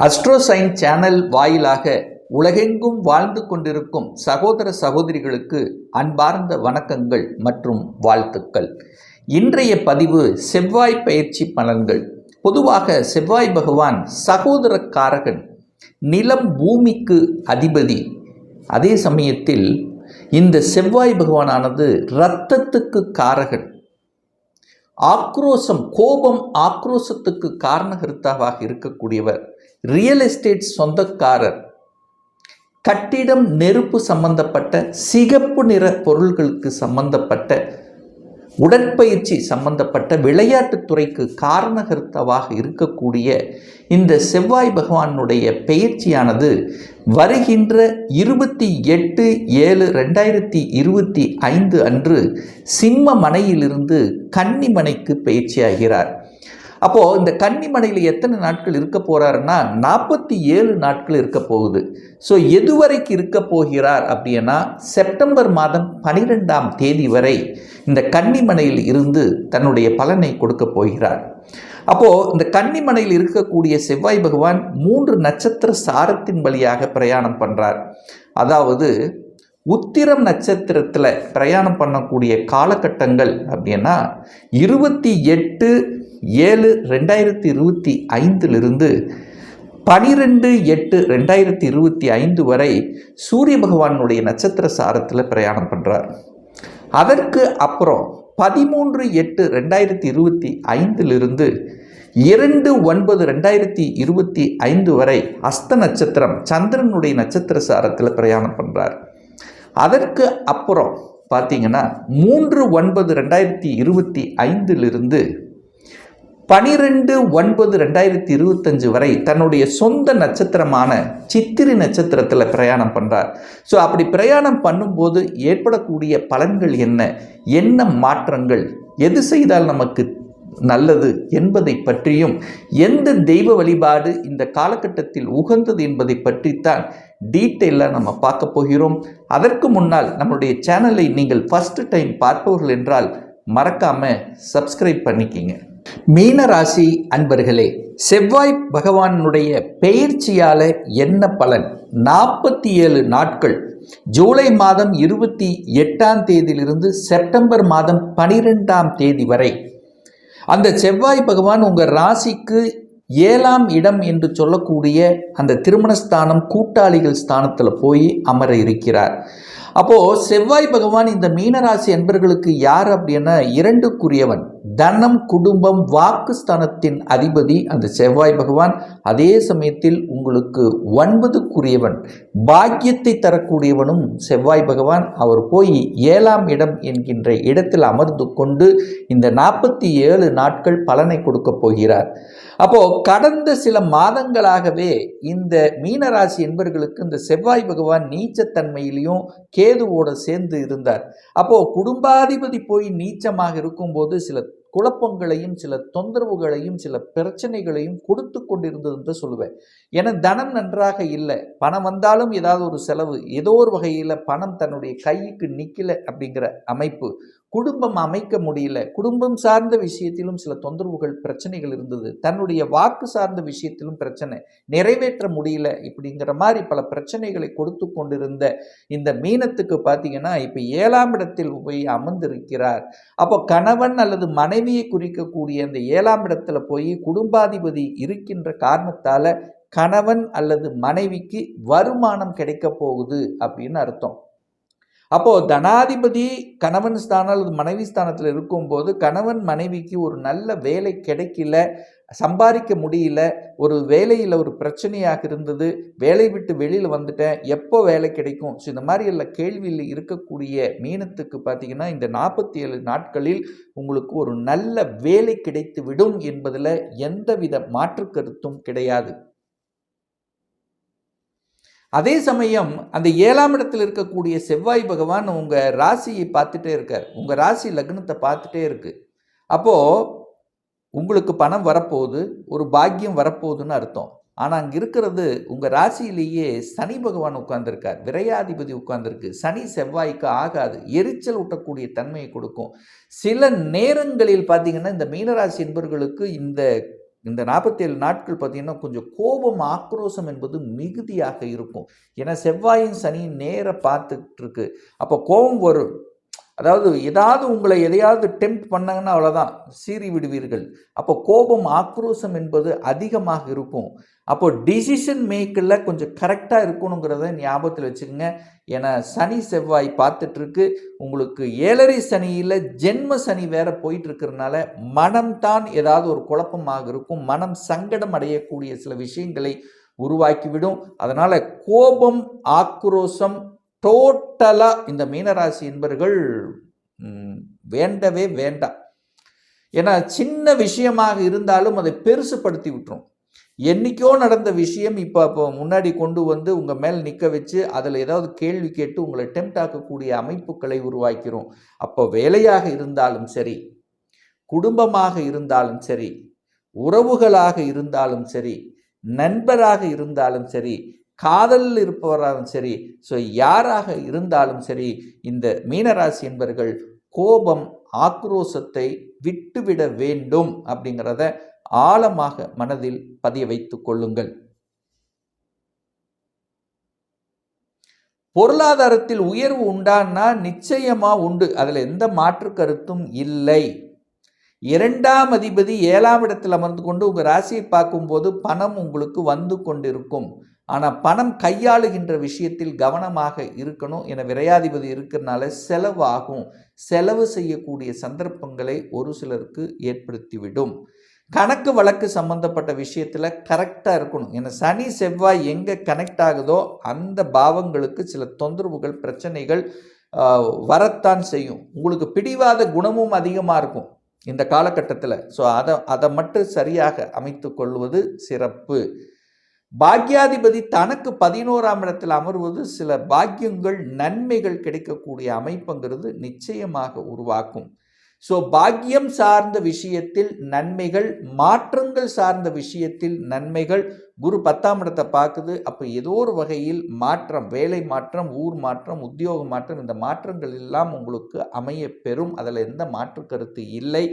அஸ்ட்ரோசைன் channel வாயிலாக உலகெங்கும் வாழ்ந்து கொண்டிருக்கும் சகோதர சகோதரிகளுக்கு அன்பார்ந்த வணக்கங்கள் மற்றும் வாழ்த்துக்கள். இன்றைய பதிவு செவ்வாய் பயிற்சி பலன்கள். பொதுவாக செவ்வாய் பகவான் சகோதரக்காரகன், நிலம் பூமிக்கு அதிபதி. அதே சமயத்தில் இந்த செவ்வாய் பகவானானது இரத்தத்துக்கு காரகன். ஆக்ரோஷம், கோபம், ஆக்ரோஷத்துக்கு காரணகர்த்தாவாக இருக்கக்கூடியவர். ரியல் எஸ்டேட் சொந்தக்காரர், கட்டிடம், நெருப்பு சம்பந்தப்பட்ட, சிகப்பு நிற பொருள்களுக்கு சம்பந்தப்பட்ட, உடற்பயிற்சி சம்பந்தப்பட்ட, விளையாட்டுத்துறைக்கு காரணகர்த்தாவாக இருக்கக்கூடிய இந்த செவ்வாய் பகவானுடைய பெயர்ச்சியானது வருகின்ற 28/7/2025 அன்று சிம்ம மனையிலிருந்து கன்னி மனைக்கு பெயர்ச்சியாகிறார். அப்போது இந்த கன்னிமனையில் எத்தனை நாட்கள் இருக்க போகிறாருன்னா 47 நாட்கள் இருக்க போகுது. ஸோ எதுவரைக்கும் இருக்க போகிறார் அப்படின்னா செப்டம்பர் மாதம் 12ஆம் தேதி வரை இந்த கன்னிமனையில் இருந்து தன்னுடைய பலனை கொடுக்க போகிறார். அப்போது இந்த கன்னிமனையில் இருக்கக்கூடிய செவ்வாய் பகவான் 3 நட்சத்திர சாரத்தின் வழியாக பிரயாணம் பண்ணுறார். அதாவது உத்திரம் நட்சத்திரத்தில் பிரயாணம் பண்ணக்கூடிய காலகட்டங்கள் அப்படின்னா 28/7/2025 12/8/2025 வரை சூரிய பகவானுடைய நட்சத்திர சாரத்தில் பிரயாணம் பண்ணுறார். அதற்கு அப்புறம் 13/8/2025 2/9/2025 வரை அஸ்த நட்சத்திரம் சந்திரனுடைய நட்சத்திர சாரத்தில் பிரயாணம் பண்ணுறார். அதற்கு அப்புறம் பார்த்தீங்கன்னா 3/9/2025 12/9/2025 வரை தன்னுடைய சொந்த நட்சத்திரமான சித்திரை நட்சத்திரத்தில் பிரயாணம் பண்ணுறார். ஸோ அப்படி பிரயாணம் பண்ணும்போது ஏற்படக்கூடிய பலன்கள் என்ன மாற்றங்கள், எது செய்தால் நமக்கு நல்லது என்பதை பற்றியும், எந்த தெய்வ வழிபாடு இந்த காலகட்டத்தில் உகந்தது என்பதை பற்றித்தான் டீட்டெயிலாக நம்ம பார்க்க போகிறோம். அதற்கு முன்னால் நம்மளுடைய சேனலை நீங்கள் ஃபர்ஸ்ட் டைம் பார்ப்பவர்கள் என்றால் மறக்காமல் சப்ஸ்கிரைப் பண்ணிக்கிங்க. மீன ராசி அன்பர்களே, செவ்வாய் பகவானுடைய பெயர்ச்சியால் என்ன பலன்? 47 நாட்கள், ஜூலை மாதம் 28ஆம் தேதியிலிருந்து செப்டம்பர் மாதம் 12ஆம் தேதி வரை அந்த செவ்வாய் பகவான் உங்கள் ராசிக்கு 7ஆம் இடம் என்று சொல்லக்கூடிய அந்த திருமணஸ்தானம், கூட்டாளிகள் ஸ்தானத்தில் போய் அமர இருக்கிறார். அப்போது செவ்வாய் பகவான் இந்த மீனராசி அன்பர்களுக்கு யார் அப்படின்னா 2க்குரியவன். தனம், குடும்பம், வாக்குஸ்தானத்தின் அதிபதி அந்த செவ்வாய் பகவான். அதே சமயத்தில் உங்களுக்கு 9க்குரியவன், பாக்கியத்தை தரக்கூடியவனும் செவ்வாய் பகவான். அவர் போய் 7ஆம் இடம் என்கின்ற இடத்தில் அமர்ந்து கொண்டு இந்த 47 நாட்கள் பலனை கொடுக்க போகிறார். அப்போது கடந்த சில மாதங்களாகவே இந்த மீனராசி என்பவர்களுக்கு இந்த செவ்வாய் பகவான் நீச்சத்தன்மையிலையும் கேதுவோடு சேர்ந்து இருந்தார். அப்போது குடும்பாதிபதி போய் நீச்சமாக இருக்கும்போது சில குழப்பங்களையும், சில தொந்தரவுகளையும், சில பிரச்சனைகளையும் கொடுத்து கொண்டிருந்தது என்று சொல்லுவேன். ஏன்னா தனம் நன்றாக இல்லை, பணம் வந்தாலும் ஏதாவது ஒரு செலவு, ஏதோ ஒரு வகையில் பணம் தன்னுடைய கைக்கு நிற்கலை அப்படிங்கிற அமைப்பு, குடும்பம் அமைக்க முடியல, குடும்பம் சார்ந்த விஷயத்திலும் சில தொந்தரவுகள், பிரச்சனைகள் இருந்தது, தன்னுடைய வாக்கு சார்ந்த விஷயத்திலும் பிரச்சனை, நிறைவேற்ற முடியல, இப்படிங்கிற மாதிரி பல பிரச்சனைகளை கொடுத்து கொண்டிருந்த இந்த மீனத்துக்கு பார்த்தீங்கன்னா இப்போ 7ஆம் இடத்தில் போய் அமர்ந்திருக்கிறார். அப்போ கணவன் அல்லது மனைவியை குறிக்கக்கூடிய அந்த 7ஆம் இடத்துல போய் குடும்பாதிபதி இருக்கின்ற காரணத்தால் கணவன் அல்லது மனைவிக்கு வருமானம் கிடைக்க போகுது அப்படின்னு அர்த்தம். அப்போது தனாதிபதி கணவன் ஸ்தானம் அல்லது மனைவி ஸ்தானத்தில் இருக்கும்போது கணவன் மனைவிக்கு ஒரு நல்ல வேலை கிடைக்கல, சம்பாதிக்க முடியல, ஒரு வேலையில் ஒரு பிரச்சனையாக இருந்தது, வேலை விட்டு வெளியில் வந்துட்டேன், எப்போ வேலை கிடைக்கும், ஸோ இந்த மாதிரி எல்லாம் கேள்வியில் இருக்கக்கூடிய மீனத்துக்கு பார்த்தீங்கன்னா இந்த 47 நாட்களில் உங்களுக்கு ஒரு நல்ல வேலை கிடைத்து விடும் என்பதில் எந்தவித மாற்று கருத்தும் கிடையாது. அதே சமயம் அந்த 7ஆம் இடத்தில் இருக்கக்கூடிய செவ்வாய் பகவான் உங்கள் ராசியை பார்த்துட்டே இருக்கார், உங்கள் ராசி லக்னத்தை பார்த்துட்டே இருக்கு. அப்போது உங்களுக்கு பணம் வரப்போகுது, ஒரு பாக்கியம் வரப்போகுதுன்னு அர்த்தம். ஆனால் அங்கே இருக்கிறது உங்கள் ராசியிலேயே சனி பகவான் உட்கார்ந்துருக்கார், விரையாதிபதி உட்கார்ந்துருக்கு. சனி செவ்வாய்க்கு ஆகாது, எரிச்சல் ஊட்டக்கூடிய தன்மையை கொடுக்கும். சில நேரங்களில் பார்த்தீங்கன்னா இந்த மீனராசி என்பவர்களுக்கு இந்த இந்த 47 நாட்கள் பார்த்தீங்கன்னா கொஞ்சம் கோபம் ஆக்ரோஷம் என்பது மிகுதியாக இருக்கும். ஏன்னா செவ்வாயும் சனியும் நேர பார்த்துட்டு இருக்கு. அப்போ கோபம் வரும். அதாவது ஏதாவது உங்களை எதையாவது டெம்ப்ட் பண்ணாங்கன்னா அவ்வளோதான், சீறி விடுவீர்கள். அப்போ கோபம் ஆக்ரோஷம் என்பது அதிகமாக இருக்கும். அப்போ டிசிஷன் மேக்கில் கொஞ்சம் கரெக்டாக இருக்கணுங்கிறத ஞாபகத்தில் வச்சுக்கோங்க. ஏன்னா சனி செவ்வாய் பார்த்துட்ருக்கு. உங்களுக்கு 7.5 சனியில் ஜென்ம சனி வேற போயிட்டு இருக்கிறதுனால மனம்தான் ஏதாவது ஒரு குழப்பமாக இருக்கும். மனம் சங்கடம் அடையக்கூடிய சில விஷயங்களை உருவாக்கிவிடும். அதனால் கோபம் ஆக்ரோஷம் டோட்டலாக இந்த மீனராசி என்பர்கள் வேண்டவே வேண்டாம். ஏன்னா சின்ன விஷயமாக இருந்தாலும் அதை பெருசுப்படுத்தி விட்டுரும். என்னைக்கோ நடந்த விஷயம் இப்போ முன்னாடி கொண்டு வந்து உங்கள் மேல் நிற்க வச்சு அதில் ஏதாவது கேள்வி கேட்டு உங்களை டெம்ப்ட் ஆக்கக்கூடிய அமைப்புகளை உருவாக்கிறோம். அப்போ வேலையாக இருந்தாலும் சரி, குடும்பமாக இருந்தாலும் சரி, உறவுகளாக இருந்தாலும் சரி, நண்பராக இருந்தாலும் சரி, காதலில் இருப்பவராலும் சரி, ஸோ யாராக இருந்தாலும் சரி, இந்த மீனராசி என்பவர்கள் கோபம் ஆக்ரோஷத்தை விட்டுவிட வேண்டும் அப்படிங்கிறத ஆழமாக மனதில் பதிய வைத்துக் கொள்ளுங்கள். பொருளாதாரத்தில் உயர்வு உண்டான்னா நிச்சயமா உண்டு, அதில் எந்த மாற்று கருத்தும் இல்லை. 2ஆம் அதிபதி 7ஆம் இடத்தில் அமர்ந்து கொண்டு உங்கள் ராசியை பார்க்கும்போது பணம் உங்களுக்கு வந்து கொண்டிருக்கும். ஆனால் பணம் கையாளுகின்ற விஷயத்தில் கவனமாக இருக்கணும். என விரையாதிபதி இருக்கிறனால செலவாகும். செலவு செய்யக்கூடிய சந்தர்ப்பங்களை ஒரு சிலருக்கு ஏற்படுத்திவிடும். கணக்கு வழக்கு சம்பந்தப்பட்ட விஷயத்தில் கரெக்டாக இருக்கணும். ஏன்னா சனி செவ்வாய் எங்கே கனெக்ட் ஆகுதோ அந்த பாவங்களுக்கு சில தொந்தரவுகள் பிரச்சனைகள் வரத்தான் செய்யும். உங்களுக்கு பிடிவாத குணமும் அதிகமாக இருக்கும் இந்த காலகட்டத்தில். ஸோ அதை மட்டும் சரியாக அமைத்து கொள்வது சிறப்பு. பாக்யாதிபதி தனக்கு 11ஆம் இடத்தில் அமர்வது சில பாக்கியங்கள் நன்மைகள் கிடைக்கக்கூடிய அமைப்புங்கிறது நிச்சயமாக உருவாக்கும். ஸோ பாக்கியம் சார்ந்த விஷயத்தில் நன்மைகள், மாற்றங்கள் சார்ந்த விஷயத்தில் நன்மைகள். குரு 10ஆம் இடத்தை பார்க்குது. அப்போ ஏதோ ஒரு வகையில் மாற்றம், வேலை மாற்றம், ஊர் மாற்றம், உத்தியோக மாற்றம், இந்த மாற்றங்கள் எல்லாம் உங்களுக்கு அமைய பெறும். அதில் எந்த மாற்று கருத்து இல்லை.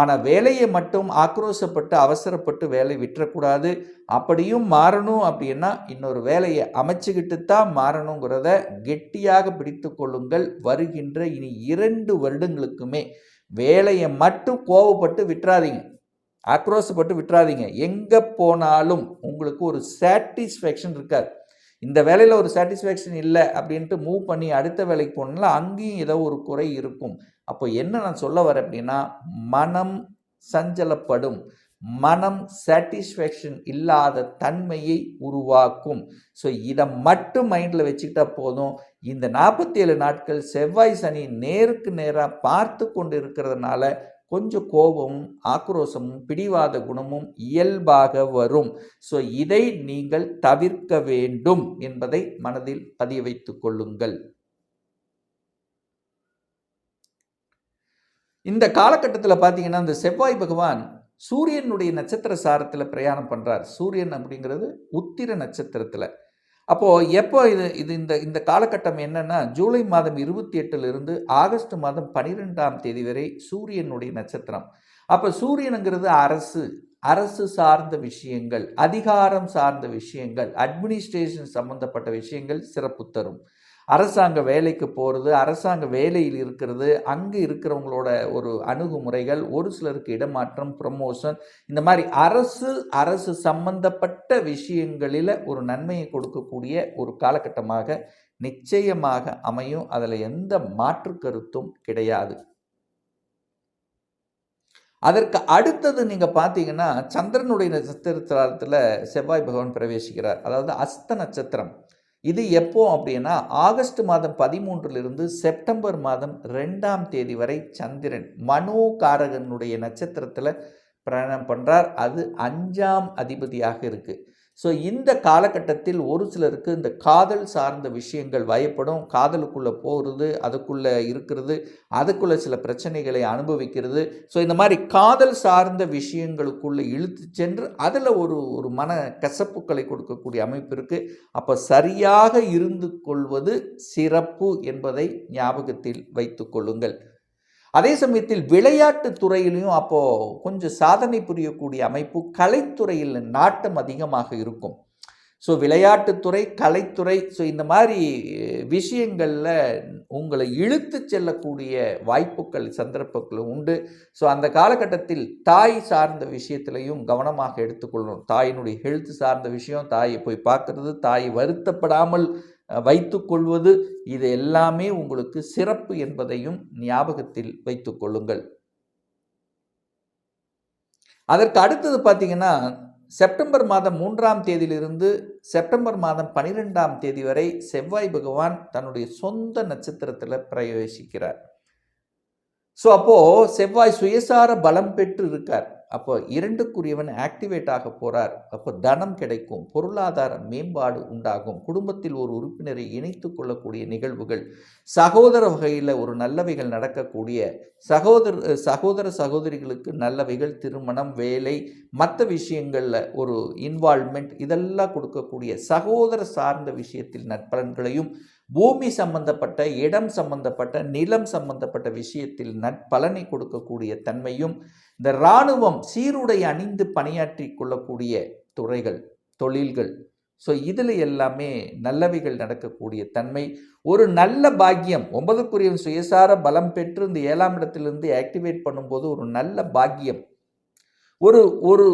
ஆனால் வேலையை மட்டும் ஆக்ரோஷப்பட்டு அவசரப்பட்டு வேலை விட்டுறக்கூடாது. அப்படியும் மாறணும் அப்படின்னா இன்னொரு வேலையை அமைச்சுக்கிட்டு தான் மாறணுங்கிறத கெட்டியாக பிடித்து கொள்ளுங்கள். வருகின்ற இனி 2 வருடங்களுக்குமே வேலையை மட்டும் கோவப்பட்டு விட்டுறாதீங்க, ஆக்ரோஷப்பட்டு விட்டுறாதீங்க. எங்கே போனாலும் உங்களுக்கு ஒரு சாட்டிஸ்ஃபேக்ஷன் இருக்காது. இந்த வேலையில் ஒரு சாட்டிஸ்ஃபேக்ஷன் இல்லை அப்படின்ட்டு மூவ் பண்ணி அடுத்த வேலைக்கு போனால அங்கேயும் ஏதோ ஒரு குறை இருக்கும். அப்போ என்ன நான் சொல்ல வரேன் அப்படின்னா, மனம் சஞ்சலப்படும், மனம் சாட்டிஸ்ஃபேக்ஷன் இல்லாத தன்மையை உருவாக்கும். ஸோ இதை மட்டும் மைண்டில் வச்சுக்கிட்டா போதும். இந்த 47 நாட்கள் செவ்வாய் சனி நேருக்கு நேராக பார்த்து கொண்டு இருக்கிறதுனால கொஞ்சம் கோபமும் ஆக்ரோஷமும் பிடிவாத குணமும் இயல்பாக வரும். ஸோ இதை நீங்கள் தவிர்க்க வேண்டும் என்பதை மனதில் பதிய வைத்துக் கொள்ளுங்கள். இந்த காலகட்டத்தில் பார்த்தீங்கன்னா இந்த செவ்வாய் பகவான் சூரியனுடைய நட்சத்திர சாரத்தில் பிரயாணம் பண்ணுறார். சூரியன் அப்படிங்கிறது உத்திர நட்சத்திரத்தில். அப்போது எப்போ இந்த காலகட்டம் என்னென்னா, ஜூலை மாதம் 28 ஆகஸ்ட் மாதம் 12ஆம் தேதி வரை சூரியனுடைய நட்சத்திரம். அப்போ சூரியனுங்கிறது அரசு சார்ந்த விஷயங்கள், அதிகாரம் சார்ந்த விஷயங்கள், அட்மினிஸ்ட்ரேஷன் சம்பந்தப்பட்ட விஷயங்கள் சிறப்பு தரும். அரசாங்க வேலைக்கு போகிறது, அரசாங்க வேலையில் இருக்கிறது, அங்கே இருக்கிறவங்களோட ஒரு அணுகுமுறைகள், ஒரு சிலருக்கு இடமாற்றம், ப்ரமோஷன், இந்த மாதிரி அரசு சம்பந்தப்பட்ட விஷயங்களில் ஒரு நன்மையை கொடுக்கக்கூடிய ஒரு காலகட்டமாக நிச்சயமாக அமையும். அதில் எந்த மாற்று கருத்தும் கிடையாது. அதற்கு அடுத்தது நீங்கள் பார்த்தீங்கன்னா சந்திரனுடைய நட்சத்திரத்தில் செவ்வாய் பகவான் பிரவேசிக்கிறார். அதாவது அஸ்த நட்சத்திரம். இது எப்போ அப்படின்னா ஆகஸ்ட் மாதம் 13 செப்டம்பர் மாதம் 2ஆம் தேதி வரை சந்திரன் மனோகாரகனுடைய நட்சத்திரத்தில் பிரயாணம் பண்ணுறார். அது 5ஆம் அதிபதியாக இருக்குது. ஸோ இந்த காலகட்டத்தில் ஒரு சிலருக்கு இந்த காதல் சார்ந்த விஷயங்கள் வயப்படும். காதலுக்குள்ளே போகிறது, அதுக்குள்ளே இருக்கிறது, அதுக்குள்ளே சில பிரச்சனைகளை அனுபவிக்கிறது. ஸோ இந்த மாதிரி காதல் சார்ந்த விஷயங்களுக்குள்ளே இழுத்து சென்று அதில் ஒரு மன கசப்புக்களை கொடுக்கக்கூடிய அமைப்பு இருக்குது. அப்போ சரியாக இருந்து கொள்வது சிறப்பு என்பதை ஞாபகத்தில் வைத்து கொள்ளுங்கள். அதே சமயத்தில் விளையாட்டு துறையிலையும் அப்போது கொஞ்சம் சாதனை புரியக்கூடிய அமைப்பு, கலைத்துறையில் நாட்டம் அதிகமாக இருக்கும். ஸோ விளையாட்டுத்துறை, கலைத்துறை, ஸோ இந்த மாதிரி விஷயங்களில் உங்களை இழுத்து செல்லக்கூடிய வாய்ப்புகள், சந்தர்ப்பங்கள் உண்டு. ஸோ அந்த காலகட்டத்தில் தாய் சார்ந்த விஷயத்திலையும் கவனமாக எடுத்துக்கொள்ளணும். தாயினுடைய ஹெல்த் சார்ந்த விஷயம், தாயை போய் பார்க்கறது, தாயை வருத்தப்படாமல் வைத்து கொள்வது, இது எல்லாமே உங்களுக்கு சிறப்பு என்பதையும் ஞாபகத்தில் வைத்து கொள்ளுங்கள். அதற்கு அடுத்தது பார்த்தீங்கன்னா, செப்டம்பர் மாதம் 3ஆம் தேதியிலிருந்து செப்டம்பர் மாதம் 12ஆம் தேதி வரை செவ்வாய் பகவான் தன்னுடைய சொந்த நட்சத்திரத்தில் பிரவேசிக்கிறார். ஸோ அப்போது செவ்வாய் சுயசார பலம் பெற்று இருக்கார். அப்போ 2க்குரியவன் ஆக்டிவேட் ஆக போகிறார். அப்போ தனம் கிடைக்கும், பொருளாதார மேம்பாடு உண்டாகும், குடும்பத்தில் ஒரு உறுப்பினரை இணைத்து கொள்ளக்கூடிய நிகழ்வுகள், சகோதர வகையில் ஒரு நல்லவைகள் நடக்கக்கூடிய, சகோதர சகோதரிகளுக்கு நல்லவைகள், திருமணம், வேலை, மற்ற விஷயங்களில் ஒரு இன்வால்மெண்ட், இதெல்லாம் கொடுக்கக்கூடிய, சகோதர சார்ந்த விஷயத்தில் நற்பலன்களையும், பூமி சம்பந்தப்பட்ட, இடம் சம்பந்தப்பட்ட, நிலம் சம்பந்தப்பட்ட விஷயத்தில் நற்பலனை கொடுக்கக்கூடிய தன்மையும், இந்த இராணுவம் சீருடை அணிந்து பணியாற்றி கொள்ளக்கூடிய துறைகள், தொழில்கள், ஸோ இதில் எல்லாமே நல்லவைகள் நடக்கக்கூடிய தன்மை, ஒரு நல்ல பாக்கியம். 9க்குரியவன் சுயசார பலம் பெற்று இந்த 7ஆம் இடத்திலிருந்து ஆக்டிவேட் பண்ணும்போது ஒரு நல்ல பாக்கியம், ஒரு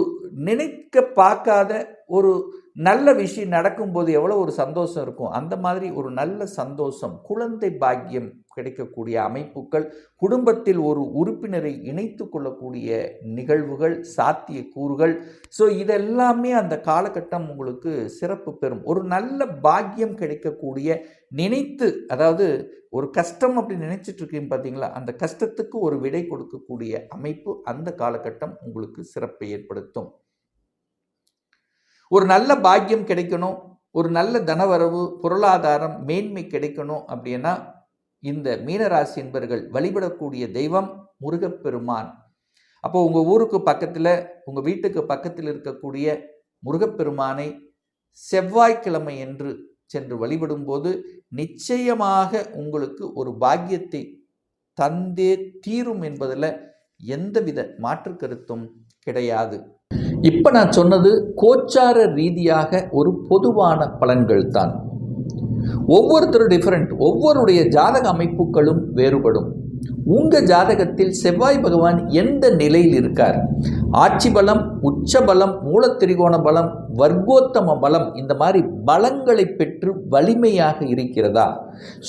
நினைக்க பார்க்காத ஒரு நல்ல விஷயம் நடக்கும்போது எவ்வளோ ஒரு சந்தோஷம் இருக்கும், அந்த மாதிரி ஒரு நல்ல சந்தோஷம், குழந்தை பாக்கியம் கிடைக்கக்கூடிய அமைப்புகள், குடும்பத்தில் ஒரு உறுப்பினரை இணைத்து கொள்ளக்கூடிய நிகழ்வுகள், சாத்திய கூறுகள், ஸோ இதெல்லாமே அந்த காலகட்டம் உங்களுக்கு சிறப்பு பெறும். ஒரு நல்ல பாக்கியம் கிடைக்கக்கூடிய, நினைத்து, அதாவது ஒரு கஷ்டம் அப்படி நினைச்சிட்டு இருக்கீங்க பார்த்தீங்களா, அந்த கஷ்டத்துக்கு ஒரு விடை கொடுக்கக்கூடிய அமைப்பு அந்த காலகட்டம் உங்களுக்கு சிறப்பை ஏற்படுத்தும். ஒரு நல்ல பாக்கியம் கிடைக்கணும், ஒரு நல்ல தனவரவு, பொருளாதாரம், மேன்மை கிடைக்கணும் அப்படின்னா இந்த மீனராசி என்பர்கள் வழிபடக்கூடிய தெய்வம் முருகப்பெருமான். அப்போ உங்கள் ஊருக்கு பக்கத்தில், உங்கள் வீட்டுக்கு பக்கத்தில் இருக்கக்கூடிய முருகப்பெருமானை செவ்வாய்க்கிழமை என்று சென்று வழிபடும்போது நிச்சயமாக உங்களுக்கு ஒரு பாக்கியத்தை தந்தே தீரும் என்பதில் எந்தவித மாற்று கருத்தும் கிடையாது. இப்போ நான் சொன்னது கோச்சார ரீதியாக ஒரு பொதுவான பலன்கள் தான். ஒவ்வொருத்தரும் டிஃப்ரெண்ட், ஒவ்வொருடைய ஜாதக அமைப்புகளும் வேறுபடும். உங்கள் ஜாதகத்தில் செவ்வாய் பகவான் எந்த நிலையில் இருக்கார், ஆட்சி பலம், உச்ச பலம், மூலத்திரிகோண பலம், வர்க்கோத்தம பலம், இந்த மாதிரி பலங்களை பெற்று வலிமையாக இருக்கிறதா,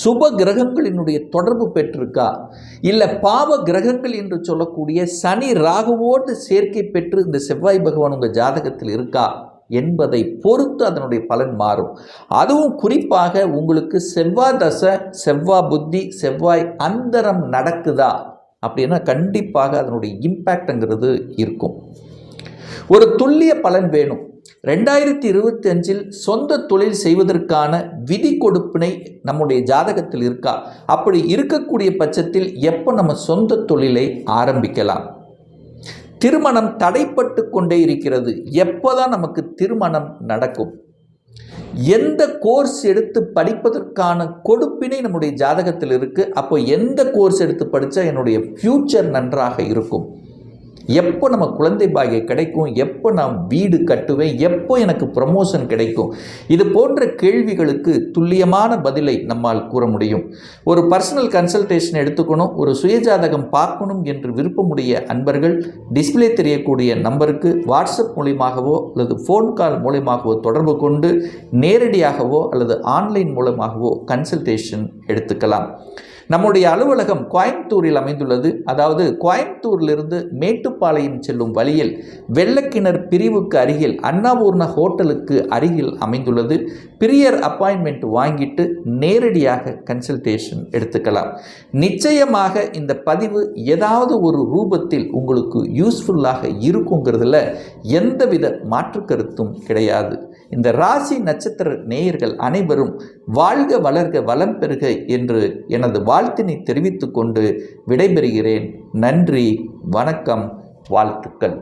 சுப கிரகங்களினுடைய தொடர்பு பெற்றிருக்கா, இல்லை பாவ கிரகங்கள் என்று சொல்லக்கூடிய சனி ராகுவோடு சேர்க்கை பெற்று இந்த செவ்வாய் பகவான் உங்கள் ஜாதகத்தில் இருக்கா என்பதை பொறுத்து அதனுடைய பலன் மாறும். அதுவும் குறிப்பாக உங்களுக்கு செவ்வாய் தசை, செவ்வாய் புத்தி, செவ்வாய் அந்தரம் நடக்குதா அப்படின்னா கண்டிப்பாக அதனுடைய இம்பேக்ட்ங்கிறது இருக்கும். ஒரு துல்லிய பலன் வேணும். 2025 சொந்த தொழில் செய்வதற்கான விதி கொடுப்பினை நம்முடைய ஜாதகத்தில் இருக்கா, அப்படி இருக்கக்கூடிய பட்சத்தில் எப்போ நம்ம சொந்த தொழிலை ஆரம்பிக்கலாம். திருமணம் தடைப்பட்டு கொண்டே இருக்கிறது, எப்போதான் நமக்கு திருமணம் நடக்கும். எந்த கோர்ஸ் எடுத்து படிப்பதற்கான கொடுப்பினை நம்முடைய ஜாதகத்தில் இருக்குது, அப்போ எந்த கோர்ஸ் எடுத்து படித்தா என்னுடைய ஃப்யூச்சர் நன்றாக இருக்கும், எப்போ நம்ம குழந்தை பாக்கியம் கிடைக்கும், எப்போ நான் வீடு கட்டுவேன், எப்போ எனக்கு ப்ரமோஷன் கிடைக்கும், இது போன்ற கேள்விகளுக்கு துல்லியமான பதிலை நம்மால் கூற முடியும். ஒரு பர்சனல் கன்சல்டேஷன் எடுத்துக்கணும், ஒரு சுயஜாதகம் பார்க்கணும் என்று விருப்பமுடைய அன்பர்கள் டிஸ்பிளே தெரியக்கூடிய நம்பருக்கு வாட்ஸ்அப் மூலமாகவோ அல்லது ஃபோன் கால் மூலமாகவோ தொடர்பு கொண்டு நேரடியாகவோ அல்லது ஆன்லைன் மூலமாகவோ கன்சல்டேஷன் எடுத்துக்கலாம். நம்முடைய அலுவலகம் கோயம்புத்தூரில் அமைந்துள்ளது. அதாவது கோயம்புத்தூரிலிருந்து மேட்டுப்பாளையம் செல்லும் வழியில் வெள்ளக்கிணர் பிரிவுக்கு அருகில் அன்னபூர்ண ஹோட்டலுக்கு அருகில் அமைந்துள்ளது. பிரியர் அப்பாயின்மெண்ட் வாங்கிட்டு நேரடியாக கன்சல்டேஷன் எடுத்துக்கலாம். நிச்சயமாக இந்த பதிவு ஏதாவது ஒரு ரூபத்தில் உங்களுக்கு யூஸ்ஃபுல்லாக இருக்குங்கிறதுல எந்தவித மாற்று கருத்தும் கிடையாது. இந்த ராசி நட்சத்திர நேயர்கள் அனைவரும் வாழ்க வளர்க வளம் பெறுக என்று எனது வாழ்த்தினை தெரிவித்துக் கொண்டு விடைபெறுகிறேன். நன்றி, வணக்கம், வாழ்த்துக்கள்.